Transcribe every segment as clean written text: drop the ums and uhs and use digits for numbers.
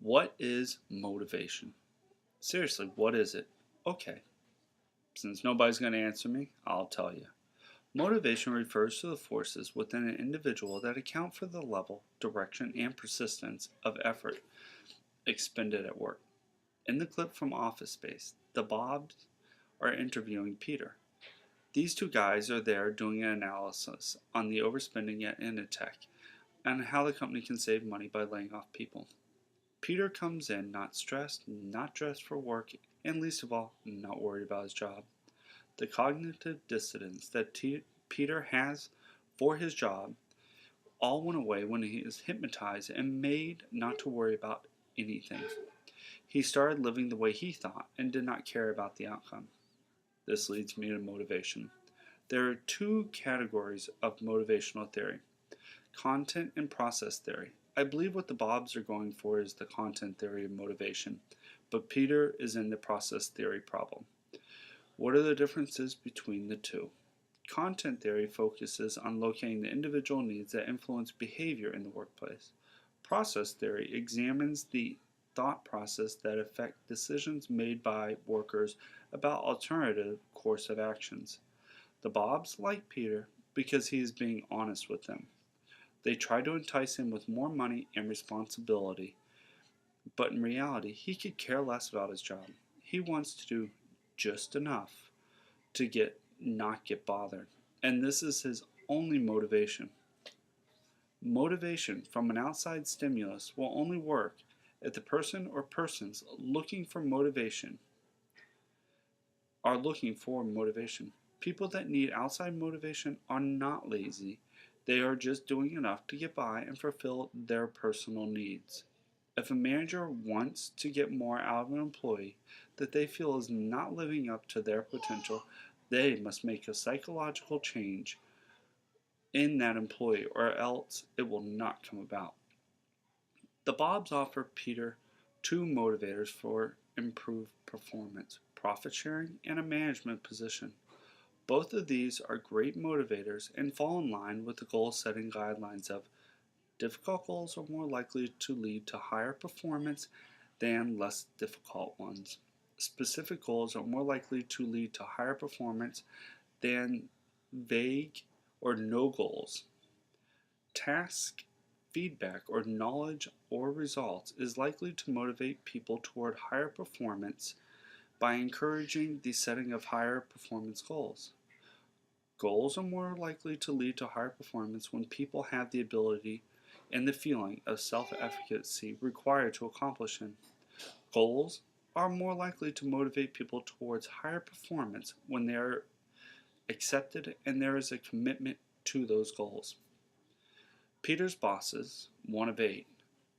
What is motivation? Seriously, what is it? Okay, since nobody's going to answer me, I'll tell you. Motivation refers to the forces within an individual that account for the level, direction, and persistence of effort expended at work. In the clip from Office Space, the Bobs are interviewing Peter. These two guys are there doing an analysis on the overspending at Initech and how the company can save money by laying off people. Peter comes in not stressed, not dressed for work, and least of all, not worried about his job. The cognitive dissonance that Peter has for his job all went away when he is hypnotized and made not to worry about anything. He started living the way he thought and did not care about the outcome. This leads me to motivation. There are two categories of motivational theory: content and process theory. I believe what the Bobs are going for is the content theory of motivation, but Peter is in the process theory problem. What are the differences between the two? Content theory focuses on locating the individual needs that influence behavior in the workplace. Process theory examines the thought process that affect decisions made by workers about alternative course of actions. The Bobs like Peter because he is being honest with them. They try to entice him with more money and responsibility, but in reality, he could care less about his job. He wants to do just enough to not get bothered, and this is his only motivation. Motivation from an outside stimulus will only work if the person or persons looking for motivation are looking for motivation. People that need outside motivation are not lazy. They are just doing enough to get by and fulfill their personal needs. If a manager wants to get more out of an employee that they feel is not living up to their potential, they must make a psychological change in that employee, or else it will not come about. The Bobs offer Peter two motivators for improved performance: profit sharing and a management position. Both of these are great motivators and fall in line with the goal setting guidelines of difficult goals are more likely to lead to higher performance than less difficult ones. Specific goals are more likely to lead to higher performance than vague or no goals. Task feedback or knowledge or results is likely to motivate people toward higher performance by encouraging the setting of higher performance goals. Goals are more likely to lead to higher performance when people have the ability and the feeling of self-efficacy required to accomplish them. Goals are more likely to motivate people towards higher performance when they are accepted and there is a commitment to those goals. Peter's bosses, one of 8.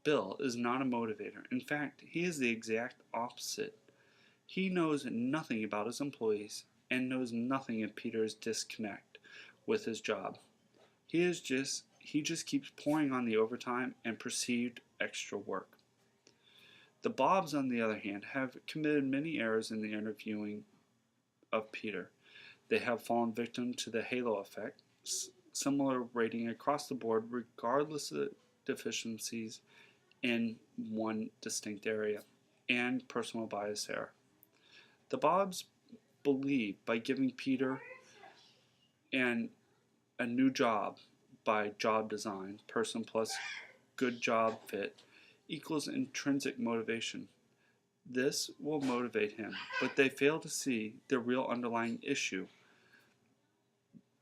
Bill is not a motivator. In fact, he is the exact opposite. He knows nothing about his employees and knows nothing of Peter's disconnect with his job. He just keeps pouring on the overtime and perceived extra work. The Bobs, on the other hand, have committed many errors in the interviewing of Peter. They have fallen victim to the halo effect, similar rating across the board regardless of deficiencies in one distinct area, and personal bias error. The Bobs believe by giving Peter and a new job by job design, person plus good job fit, equals intrinsic motivation. This will motivate him, but they fail to see the real underlying issue,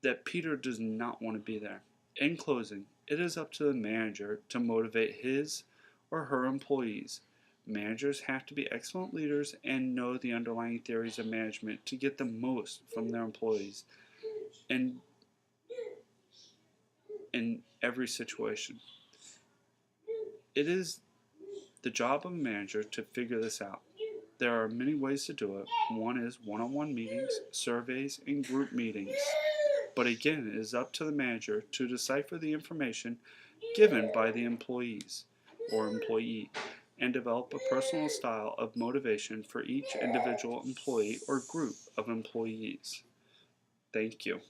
that Peter does not want to be there. In closing, it is up to the manager to motivate his or her employees. Managers have to be excellent leaders and know the underlying theories of management to get the most from their employees in every situation. It is the job of a manager to figure this out. There are many ways to do it. One is one-on-one meetings, surveys, and group meetings. But again, it is up to the manager to decipher the information given by the employees or employee and develop a personal style of motivation for each individual employee or group of employees. Thank you.